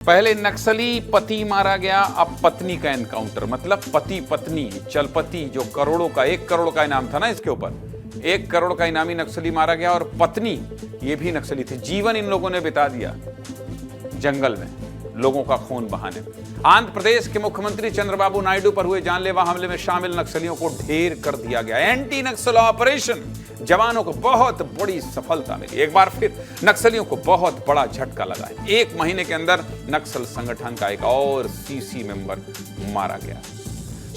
पहले नक्सली पति मारा गया, अब पत्नी का एनकाउंटर। मतलब पति पत्नी चलपति, जो करोड़ों का 1 करोड़ का इनाम था ना इसके ऊपर, 1 करोड़ का इनामी नक्सली मारा गया। और पत्नी ये भी नक्सली थी। जीवन इन लोगों ने बिता दिया जंगल में लोगों का खून बहाने में। आंध्र प्रदेश के मुख्यमंत्री चंद्रबाबू नायडू पर हुए जानलेवा हमले में शामिल नक्सलियों को ढेर कर दिया गया। एंटी नक्सल ऑपरेशन, जवानों को बहुत बड़ी सफलता मिली। एक बार फिर नक्सलियों को बहुत बड़ा झटका लगा है। 1 महीने के अंदर नक्सल संगठन का एक और सीसी मेंबर मारा गया।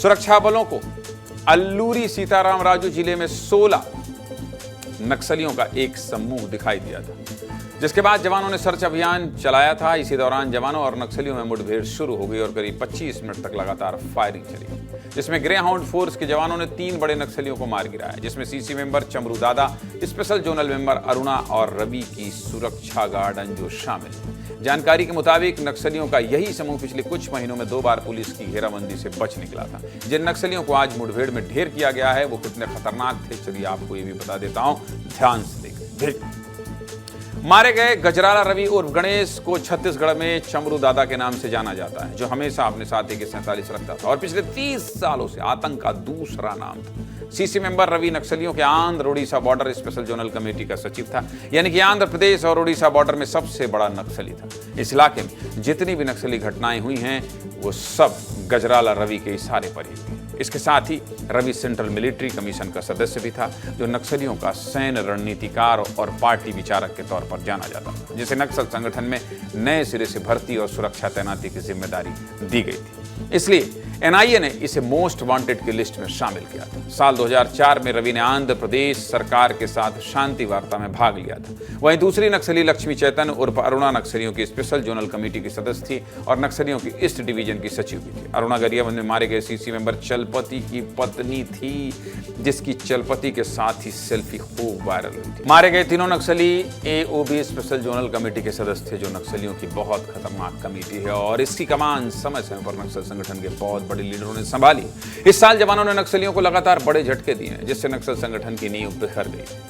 सुरक्षा बलों को अल्लूरी सीताराम राजू जिले में 16 नक्सलियों का एक समूह दिखाई दिया था, जिसके बाद जवानों ने सर्च अभियान चलाया था। इसी दौरान जवानों और नक्सलियों में मुठभेड़ शुरू हो गई और करीब 25 मिनट तक लगातार फायरिंग चली, जिसमें ग्रे हाउंड फोर्स के जवानों ने 3 बड़े नक्सलियों को मार गिराया, जिसमें सीसी मेंबर चमरू दादा, स्पेशल जोनल मेंबर अरुणा और रवि की सुरक्षा गार्ड अंजू शामिल है। जानकारी के मुताबिक नक्सलियों का यही समूह पिछले कुछ महीनों में 2 बार पुलिस की घेराबंदी से बच निकला था। जिन नक्सलियों को आज मुठभेड़ में ढेर किया गया है वो कितने खतरनाक थे, चलिए आपको ये भी बता देता हूं, ध्यान से देखिए। मारे गए गजराला रवि उर्फ गणेश को छत्तीसगढ़ में चमरू दादा के नाम से जाना जाता है, जो हमेशा अपने साथ AK-47 रखता था और पिछले 30 सालों से आतंक का दूसरा नाम था। सीसी मेंबर रवि नक्सलियों के Andhra Odisha border special zonal committee का सचिव था, यानी कि आंध्र प्रदेश और ओडिशा बॉर्डर में सबसे बड़ा नक्सली था। इस इलाके में जितनी भी नक्सली घटनाएं हुई हैं वो सब गजराला रवि के इशारे पर ही हुई। इसके साथ ही रवि सेंट्रल मिलिट्री कमीशन का सदस्य भी था, जो नक्सलियों का सैन्य रणनीतिकार और पार्टी विचारक के तौर पर जाना जाता था, जिसे नक्सल संगठन में नए सिरे से भर्ती और सुरक्षा तैनाती की जिम्मेदारी दी गई थी। इसलिए NIA ने इसे मोस्ट वांटेड की लिस्ट में शामिल किया था। साल 2004 में रवि ने आंध्र प्रदेश सरकार के साथ शांति वार्ता में भाग लिया था। वहीं दूसरी नक्सली लक्ष्मी चैतन्य उर्फ अरुणा नक्सलियों की स्पेशल जोनल कमेटी की सदस्य थी और नक्सलियों की ईस्ट डिवीजन की सचिव भी थी। अरुणा गरियाबंद में मारे गए सीसी मेंबर चलपति की पत्नी थी, जिसकी चलपति के साथ ही सेल्फी खूब वायरल हुई थी। मारे गए तीनों नक्सली AOB स्पेशल जोनल कमेटी के सदस्य थे, जो नक्सलियों की बहुत खतरनाक कमेटी है और इसकी कमान समय समय पर नक्सल संगठन के बहुत बड़े लीडरों ने संभाली। इस साल जवानों ने नक्सलियों को लगातार बड़े झटके दिए हैं, जिससे नक्सल संगठन की नींव बिखर गई।